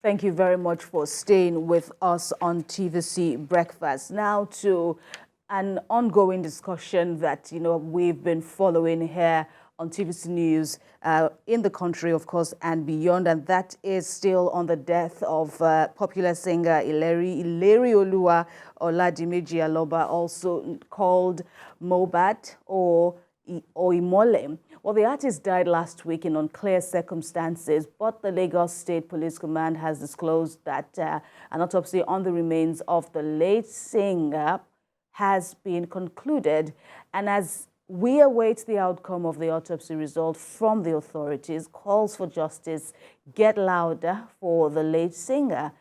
Thank you very much for staying with us on TVC Breakfast. Now to an ongoing discussion that, we've been following here on TVC News in the country, of course, and beyond. And that is still on the death of popular singer Ilerioluwa Oladimeji Aloba, also called Mohbad or Imole. Well, the artist died last week in unclear circumstances, but the Lagos State Police Command has disclosed that an autopsy on the remains of the late singer has been concluded. And as we await the outcome of the autopsy result from the authorities, calls for justice get louder for the late singer.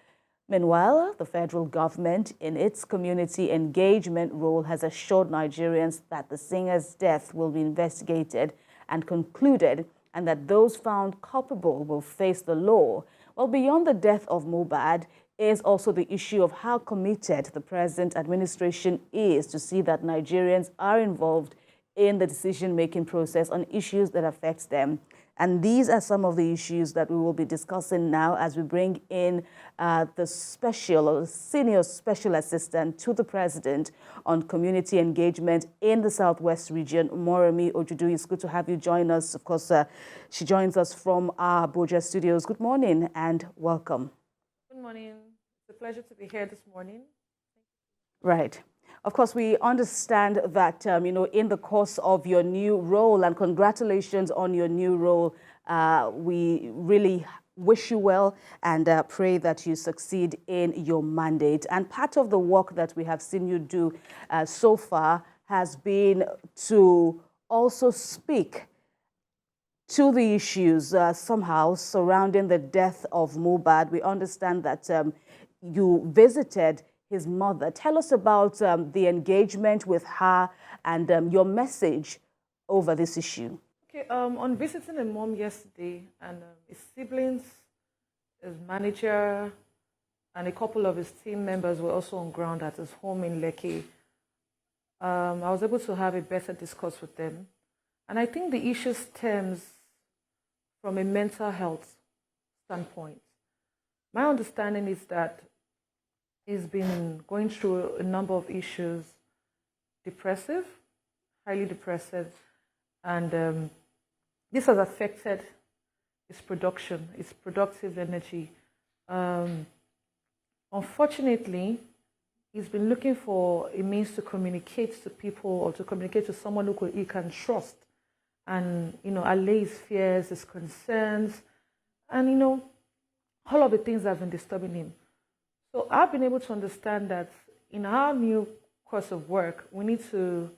Meanwhile, the federal government, in its community engagement role, has assured Nigerians that the singer's death will be investigated and concluded, and that those found culpable will face the law. Well, beyond the death of Mohbad is also the issue of how committed the present administration is to see that Nigerians are involved in the decision-making process on issues that affect them. And these are some of the issues that we will be discussing now as we bring in the senior special assistant to the president on community engagement in the Southwest region, Moremi Ojudu. It's good to have you join us. Of course, she joins us from our Abuja studios. Good morning and welcome. Good morning. It's a pleasure to be here this morning. Right. Of course, we understand that, in the course of your new role, and congratulations on your new role, we really wish you well and pray that you succeed in your mandate. And part of the work that we have seen you do so far has been to also speak to the issues somehow surrounding the death of Mohbad. We understand that you visited his mother. Tell us about the engagement with her and your message over this issue. Okay, on visiting a mom yesterday, and his siblings, his manager, and a couple of his team members were also on ground at his home in Lekki. I was able to have a better discourse with them. And I think the issue stems from a mental health standpoint. My understanding is that he's been going through a number of issues, depressive, highly depressive, and this has affected his production, his productive energy. Unfortunately, he's been looking for a means to communicate to people or to communicate to someone who he can trust and, allay his fears, his concerns, and, all of the things that have been disturbing him. So I've been able to understand that in our new course of work, we need to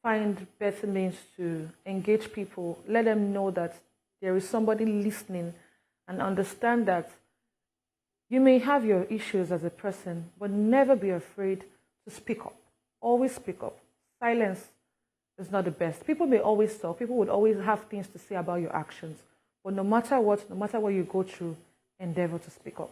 find better means to engage people, let them know that there is somebody listening, and understand that you may have your issues as a person, but never be afraid to speak up. Always speak up. Silence is not the best. People may always talk. People would always have things to say about your actions. But no matter what you go through, endeavor to speak up.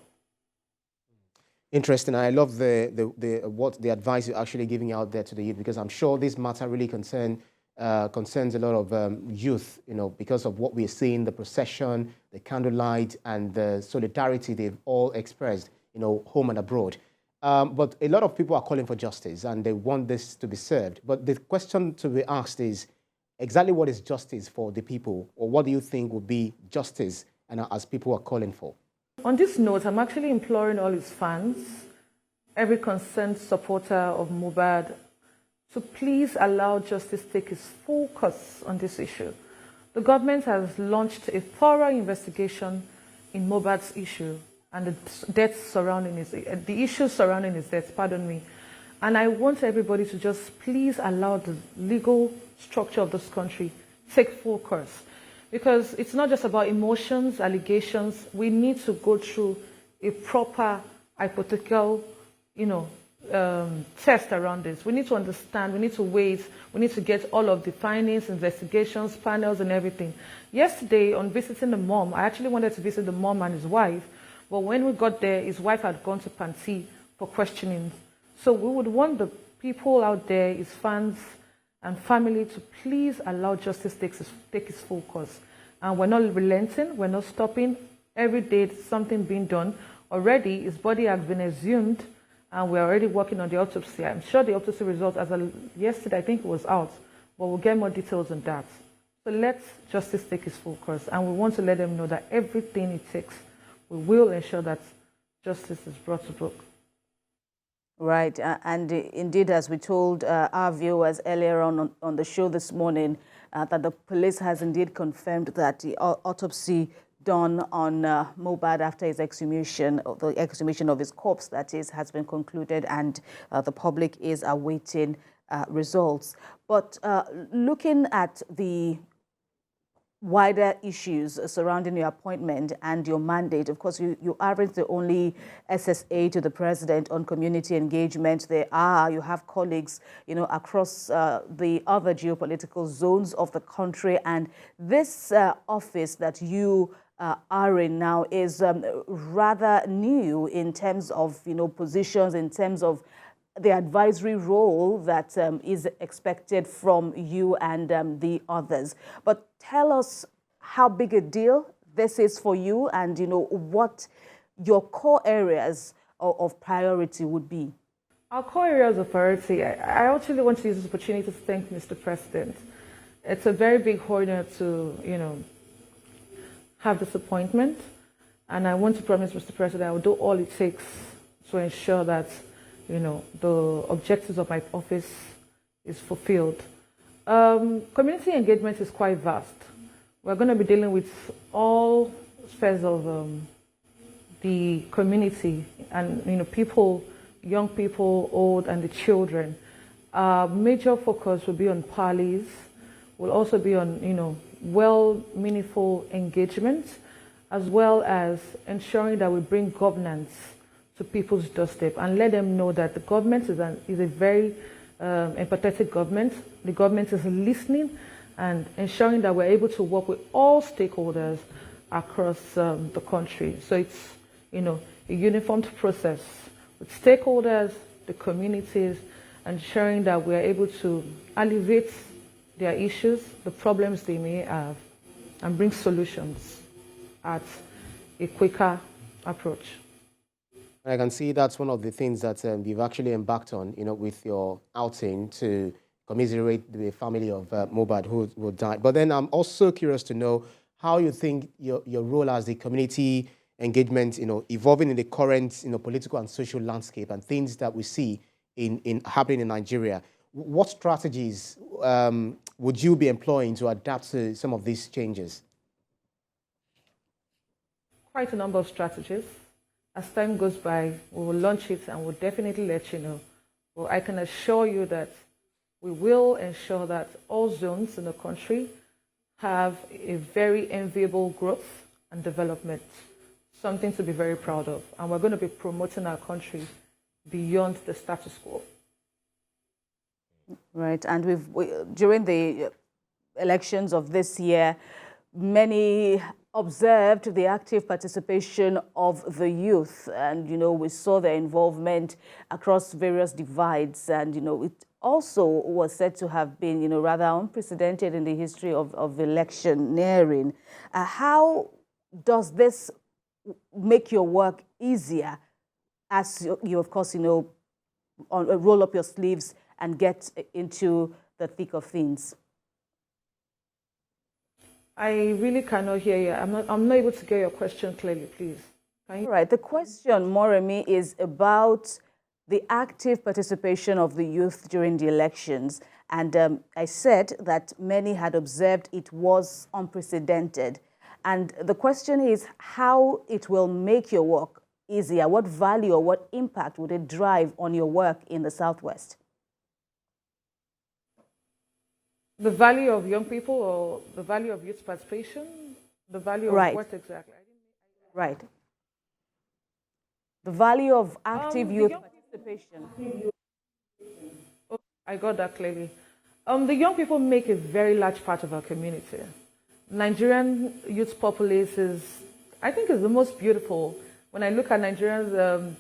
Interesting. I love the advice you're actually giving out there to the youth, because I'm sure this matter really concerns a lot of youth, because of what we're seeing, the procession, the candlelight, and the solidarity they've all expressed, home and abroad. But a lot of people are calling for justice, and they want this to be served. But the question to be asked is, exactly what is justice for the people, or what do you think would be justice, and as people are calling for? On this note, I'm actually imploring all his fans, every concerned supporter of Mohbad, to please allow justice take its full course on this issue. The government has launched a thorough investigation in Mohbad's issue and the issues surrounding his death, And I want everybody to just please allow the legal structure of this country take full course. Because it's not just about emotions, allegations. We need to go through a proper hypothetical, test around this. We need to understand, we need to wait, we need to get all of the findings, investigations, panels, and everything. Yesterday, on visiting the mom, I actually wanted to visit the mom and his wife, but when we got there, his wife had gone to Panti for questioning. So we would want the people out there, his fans, and family to please allow justice take its full course. And we're not relenting, we're not stopping Every day, something being done. Already, his body has been exhumed, and we're already working on the autopsy. I'm sure the autopsy results, as of yesterday, I think it was out, but we'll get more details on that. So let justice take its full course, and we want to let them know that everything it takes, we will ensure that justice is brought to book. Right, and indeed, as we told our viewers earlier on the show this morning, that the police has indeed confirmed that the autopsy done on Mohbad after his exhumation, the exhumation of his corpse, that is, has been concluded, and the public is awaiting results. But looking at the wider issues surrounding your appointment and your mandate. Of course, you aren't the only SSA to the president on community engagement. You have colleagues, across the other geopolitical zones of the country. And this office that you are in now is rather new in terms of, positions, in terms of the advisory role that is expected from you and the others. But tell us how big a deal this is for you, and what your core areas of priority would be. Our core areas of priority, I actually want to use this opportunity to thank Mr. President. It's a very big honor to, have this appointment. And I want to promise Mr. President I will do all it takes to ensure that the objectives of my office is fulfilled. Community engagement is quite vast. We're going to be dealing with all spheres of the community and, people, young people, old, and the children. Major focus will be on parleys, will also be on, meaningful engagement, as well as ensuring that we bring governance to people's doorstep and let them know that the government is a very empathetic government. The government is listening and ensuring that we're able to work with all stakeholders across the country. So it's, a uniformed process with stakeholders, the communities, ensuring that we're able to alleviate their issues, the problems they may have, and bring solutions at a quicker approach. I can see that's one of the things that you've actually embarked on, with your outing to commiserate the family of Mohbad who died. But then I'm also curious to know how you think your role as the community engagement, evolving in the current, political and social landscape and things that we see in happening in Nigeria. What strategies would you be employing to adapt to some of these changes? Quite a number of strategies. As time goes by, we will launch it and we'll definitely let you know. Well, I can assure you that we will ensure that all zones in the country have a very enviable growth and development, something to be very proud of. And we're going to be promoting our country beyond the status quo. Right, and during the elections of this year, many observed the active participation of the youth, and we saw their involvement across various divides, and it also was said to have been rather unprecedented in the history of electioneering. How does this make your work easier as you of course roll up your sleeves and get into the thick of things? I really cannot hear you. I'm not able to get your question clearly, please. All right. The question, Moremi, is about the active participation of the youth during the elections. And I said that many had observed it was unprecedented. And the question is how it will make your work easier. What value or what impact would it drive on your work in the Southwest? The value of young people or the value of youth participation? The value of what exactly? Right. The value of active youth participation. Oh, I got that clearly. The young people make a very large part of our community. Nigerian youth populace I think is the most beautiful. When I look at Nigerians,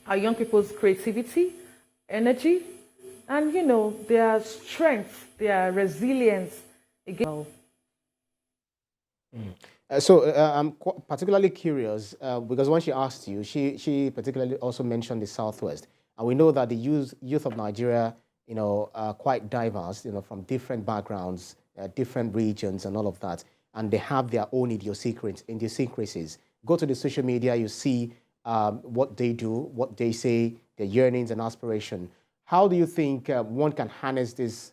our young people's creativity, energy, and their strength, their resilience. I'm particularly curious because when she asked you, she particularly also mentioned the Southwest. And we know that the youth of Nigeria, are quite diverse, from different backgrounds, different regions and all of that. And they have their own idiosyncrasies. Go to the social media, you see what they do, what they say, their yearnings and aspiration. How do you think one can harness these,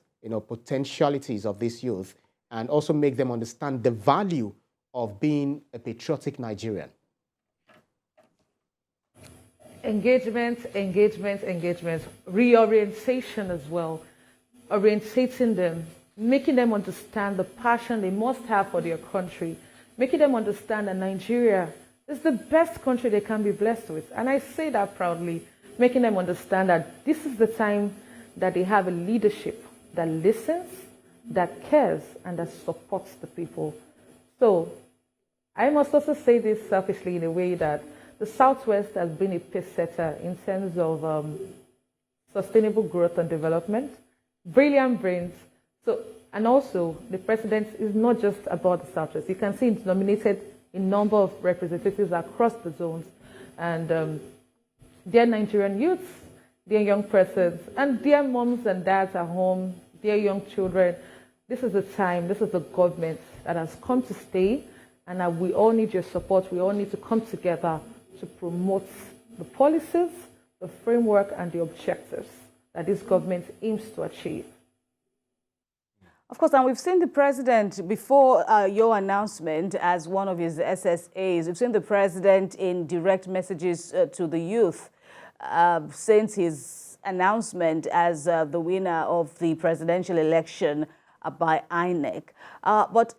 potentialities of this youth and also make them understand the value of being a patriotic Nigerian? Engagement, reorientation as well, orientating them, making them understand the passion they must have for their country, making them understand that Nigeria is the best country they can be blessed with. And I say that proudly, making them understand that this is the time that they have a leadership that listens, that cares, and that supports the people. So I must also say this selfishly in a way that the Southwest has been a pace setter in terms of sustainable growth and development, brilliant brains. So, and also, the president is not just about the Southwest. You can see he's nominated a number of representatives across the zones. And dear Nigerian youths, dear young persons, and dear moms and dads at home, dear young children, this is the time, this is the government that has come to stay, and we all need your support. We all need to come together to promote the policies, the framework, and the objectives that this government aims to achieve. Of course, and we've seen the president before your announcement as one of his SSAs. We've seen the president in direct messages to the youth since his announcement as the winner of the presidential election by INEC. But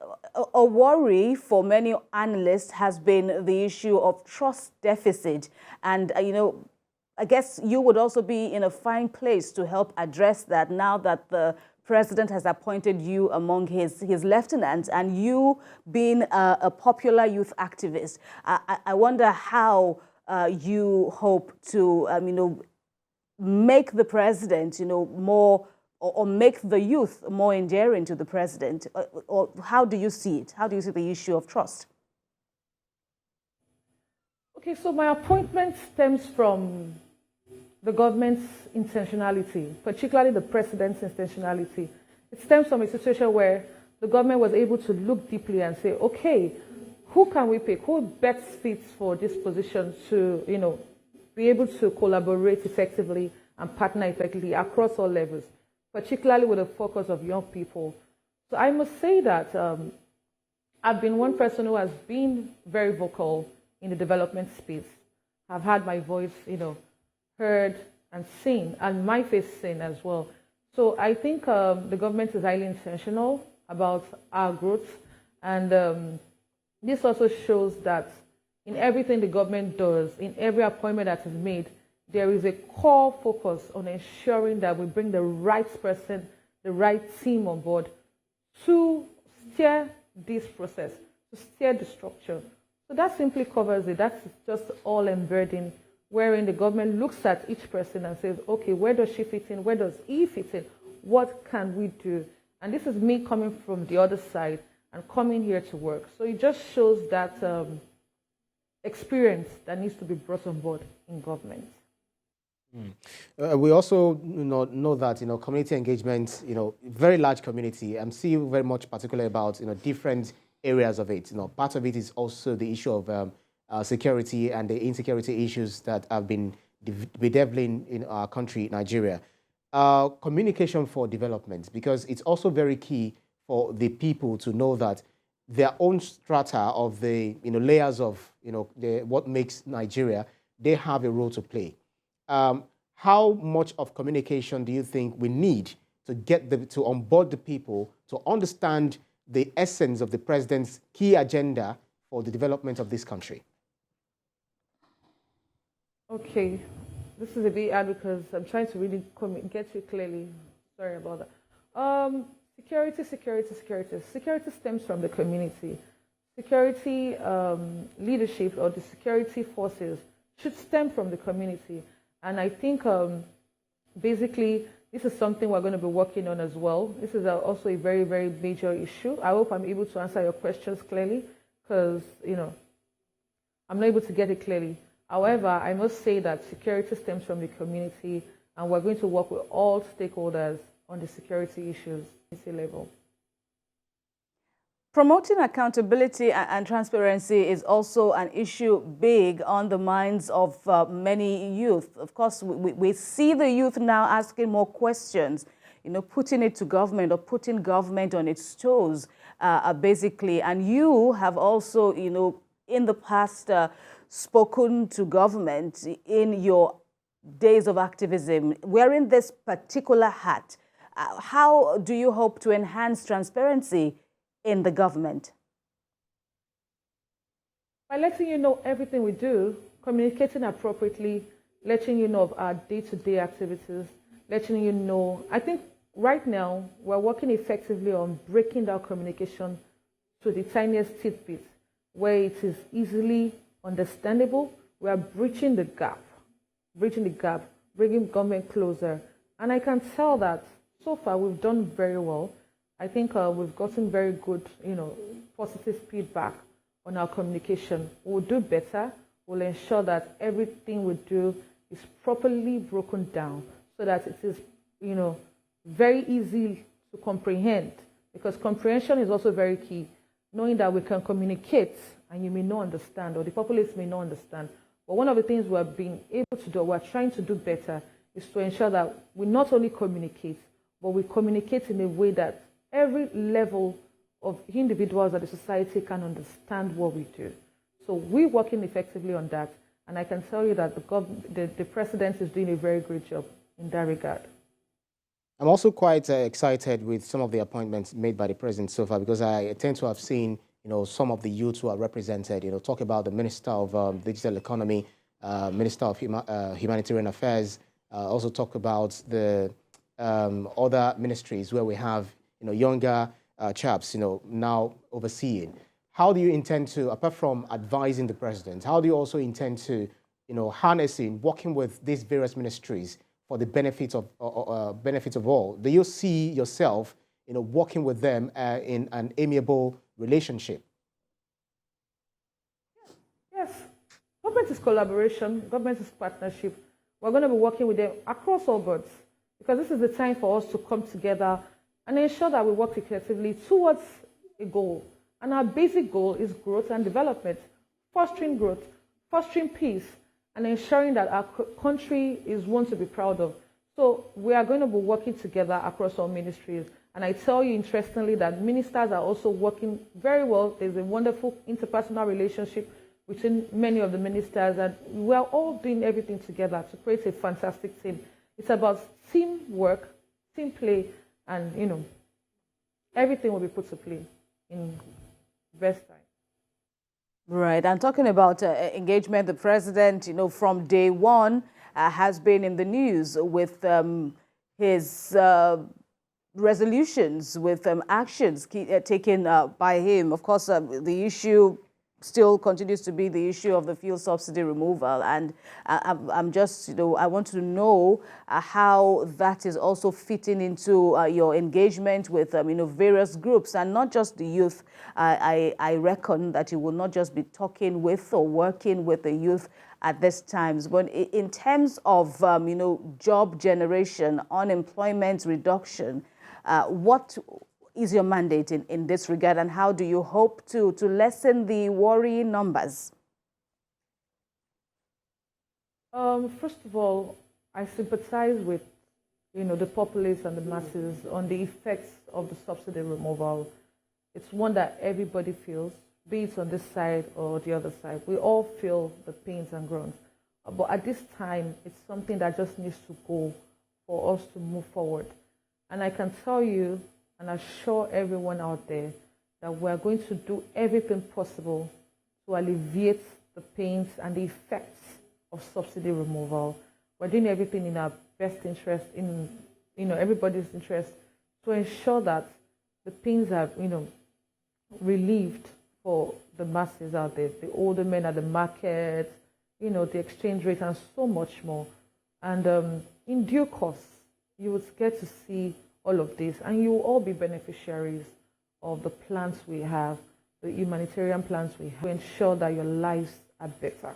a worry for many analysts has been the issue of trust deficit. And, I guess you would also be in a fine place to help address that now that the president has appointed you among his lieutenants, and you being a popular youth activist. I wonder how you hope to, make the president, more, or make the youth more endearing to the president? Or how do you see it? How do you see the issue of trust? Okay, so my appointment stems from the government's intentionality, particularly the president's intentionality. It stems from a situation where the government was able to look deeply and say, okay, who can we pick? Who best fits for this position to, be able to collaborate effectively and partner effectively across all levels, particularly with a focus of young people. So I must say that I've been one person who has been very vocal in the development space. I've had my voice, heard and seen, and my face seen as well. So I think the government is highly intentional about our growth, and this also shows that in everything the government does, in every appointment that is made, there is a core focus on ensuring that we bring the right person, the right team on board to steer this process, to steer the structure. So that simply covers it. That's just all embedding, wherein the government looks at each person and says, okay, where does she fit in? Where does he fit in? What can we do? And this is me coming from the other side and coming here to work. So it just shows that experience that needs to be brought on board in government. We also know that community engagement, very large community. I'm still very much particular about different areas of it. Part of it is also the issue of security and the insecurity issues that have been bedeviling in our country, Nigeria. Communication for development, because it's also very key for the people to know that their own strata of the layers of what makes Nigeria, they have a role to play. How much of communication do you think we need to get to onboard the people to understand the essence of the president's key agenda for the development of this country? Okay, this is a bit hard because I'm trying to really get you clearly. Sorry about that. Security stems from the community. Security leadership or the security forces should stem from the community. And I think basically this is something we're going to be working on as well. This is also a very, very major issue. I hope I'm able to answer your questions clearly. because, I'm not able to get it clearly. However, I must say that security stems from the community, and we're going to work with all stakeholders on the security issues at the level. Promoting accountability and transparency is also an issue big on the minds of many youth. Of course, we see the youth now asking more questions, putting it to government or putting government on its toes, basically. And you have also, in the past, spoken to government in your days of activism, wearing this particular hat. How do you hope to enhance transparency in the government? By letting you know everything we do, communicating appropriately, letting you know of our day-to-day activities, letting you know. I think right now we're working effectively on breaking down communication to the tiniest tidbit where it is easily understandable. We are bridging the gap, bringing government closer. And I can tell that so far we've done very well. I think we've gotten very good, positive feedback on our communication. We'll do better. We'll ensure that everything we do is properly broken down so that it is, very easy to comprehend, because comprehension is also very key. Knowing that we can communicate and you may not understand, or the populace may not understand. But one of the things we're being able to do, we're trying to do better, is to ensure that we not only communicate, but we communicate in a way that every level of individuals of the society can understand what we do. So we're working effectively on that. And I can tell you that the president is doing a very great job in that regard. I'm also quite excited with some of the appointments made by the president so far, because I tend to have seen, some of the youths who are represented, talk about the Minister of Digital Economy, Minister of Humanitarian Affairs, also talk about the other ministries where we have younger chaps, now overseeing. How do you intend to, apart from advising the president, how do you also intend to, harnessing, working with these various ministries for the benefit of all? Do you see yourself, working with them in an amiable relationship? Yes. Government is collaboration. Government is partnership. We're going to be working with them across all boards, because this is the time for us to come together and ensure that we work effectively towards a goal. And our basic goal is growth and development, fostering growth, fostering peace, and ensuring that our country is one to be proud of. So we are going to be working together across all ministries. And I tell you, interestingly, that ministers are also working very well. There's a wonderful interpersonal relationship between many of the ministers, and we're all doing everything together to create a fantastic team. It's about teamwork, team play, and, everything will be put to play in best time. Right. And talking about engagement, the president, from day one has been in the news with his resolutions, with actions taken by him. Of course, the issue still continues to be the issue of the fuel subsidy removal. And I'm just, I want to know how that is also fitting into your engagement with, various groups, and not just the youth. I reckon that you will not just be talking with or working with the youth at this times, but in terms of, job generation, unemployment reduction, what is your mandate in this regard, and how do you hope to lessen the worrying numbers? First of all, I sympathize with, the populace and the masses on the effects of the subsidy removal. It's one that everybody feels, be it on this side or the other side. We all feel the pains and groans. But at this time, it's something that just needs to go for us to move forward. And I can tell you and assure everyone out there that we're going to do everything possible to alleviate the pains and the effects of subsidy removal. We're doing everything in our best interest, in everybody's interest, to ensure that the pains are relieved for the masses out there, the older men at the market, the exchange rate, and so much more. And in due course, you would get to see all of this, and you will all be beneficiaries of the plans we have the humanitarian plans we have to ensure that your lives are better.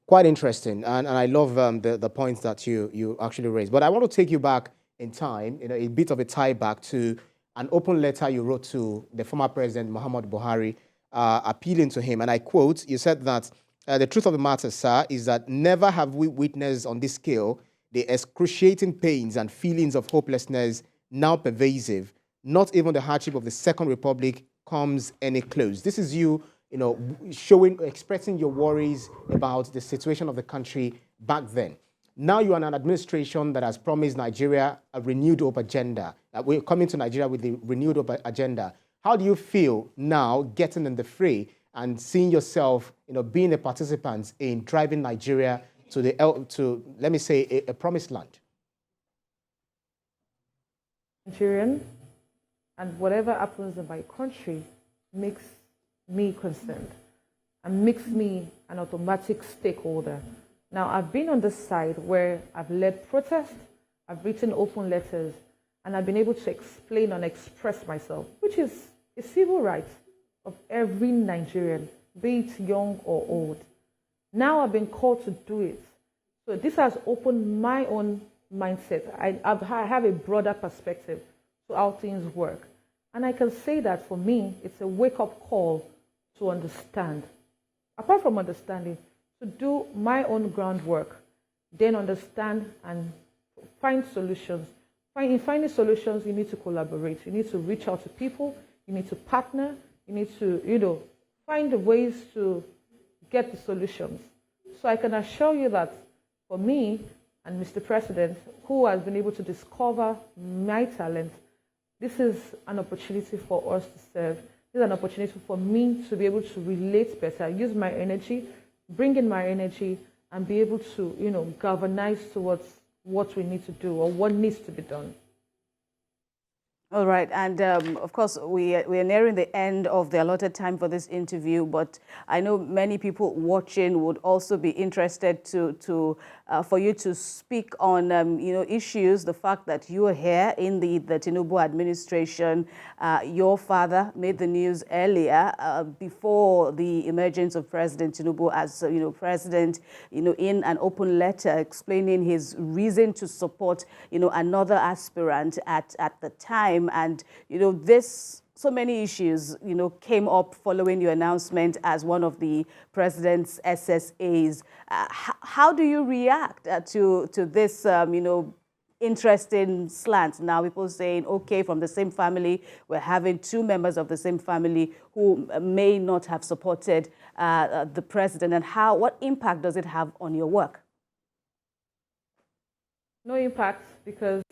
Quite interesting, and I love the points that you actually raised. But I want to take you back in time, a bit of a tie back to an open letter you wrote to the former president, Muhammadu Buhari, appealing to him. And I quote, you said that the truth of the matter, sir, is that never have we witnessed on this scale the excruciating pains and feelings of hopelessness now pervasive. Not even the hardship of the Second Republic comes any close. This is you, expressing your worries about the situation of the country back then. Now you are in an administration that has promised Nigeria a renewed hope agenda. We're coming to Nigeria with the renewed hope agenda. How do you feel now getting in the fray and seeing yourself, being a participant in driving Nigeria to let me say, a promised land? Nigerian, and whatever happens in my country makes me concerned and makes me an automatic stakeholder. Now, I've been on this side where I've led protests, I've written open letters, and I've been able to explain and express myself, which is a civil right of every Nigerian, be it young or old. Now I've been called to do it. So this has opened my own mindset. I have a broader perspective to how things work. And I can say that for me, it's a wake-up call to understand. Apart from understanding, to do my own groundwork, then understand and find solutions. In finding solutions, you need to collaborate. You need to reach out to people. You need to partner. You need to, find the ways to get the solutions. So I can assure you that for me and Mr. President, who has been able to discover my talent, this is an opportunity for us to serve. This is an opportunity for me to be able to relate better, use my energy, bring in my energy, and be able to, galvanize towards what we need to do or what needs to be done. All right, and of course, we are nearing the end of the allotted time for this interview, but I know many people watching would also be interested for you to speak on, issues, the fact that you are here in the Tinubu administration. Your father made the news earlier before the emergence of President Tinubu as, president, in an open letter explaining his reason to support, another aspirant at the time. And, so many issues, came up following your announcement as one of the president's SSAs. How do you react to this, interesting slant? Now people saying, okay, from the same family, we're having two members of the same family who may not have supported the president. And what impact does it have on your work? No impact, because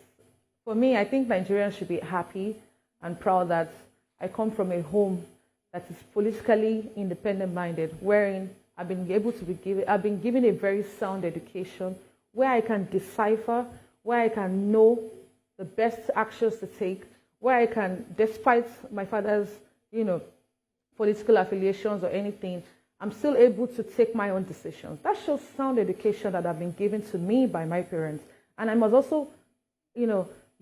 for me, I think Nigerians should be happy and proud that I come from a home that is politically independent-minded, wherein I've been given a very sound education, where I can decipher, where I can know the best actions to take, where I can, despite my father's, political affiliations or anything, I'm still able to take my own decisions. That shows sound education that have been given to me by my parents. And I must also,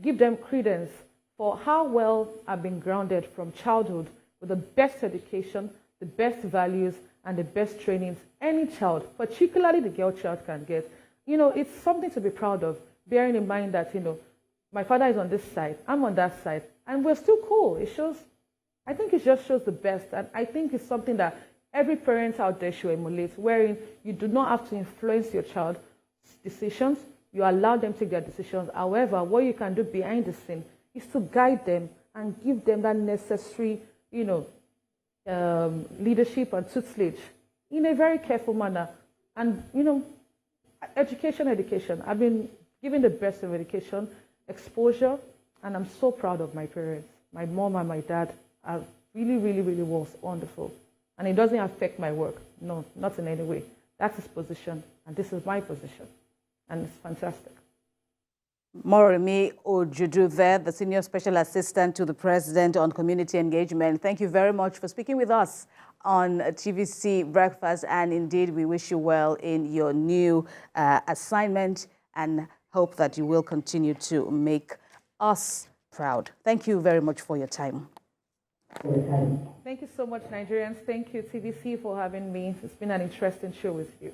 give them credence for how well I've been grounded from childhood with the best education, the best values, and the best trainings any child, particularly the girl child, can get. It's something to be proud of, bearing in mind that, my father is on this side, I'm on that side, and we're still cool. I think it just shows the best, and I think it's something that every parent out there should emulate, wherein you do not have to influence your child's decisions. You allow them to take their decisions. However, what you can do behind the scene is to guide them and give them that necessary, leadership and tutelage in a very careful manner. And, education. I've been given the best of education, exposure, and I'm so proud of my parents. My mom and my dad are really, really, really wonderful. And it doesn't affect my work. No, not in any way. That's his position, and this is my position. And it's fantastic. Moremi Ojudu there, the Senior Special Assistant to the President on Community Engagement. Thank you very much for speaking with us on TVC Breakfast. And indeed, we wish you well in your new assignment and hope that you will continue to make us proud. Thank you very much for your time. for your time. Thank you so much, Nigerians. Thank you, TVC, for having me. It's been an interesting show with you.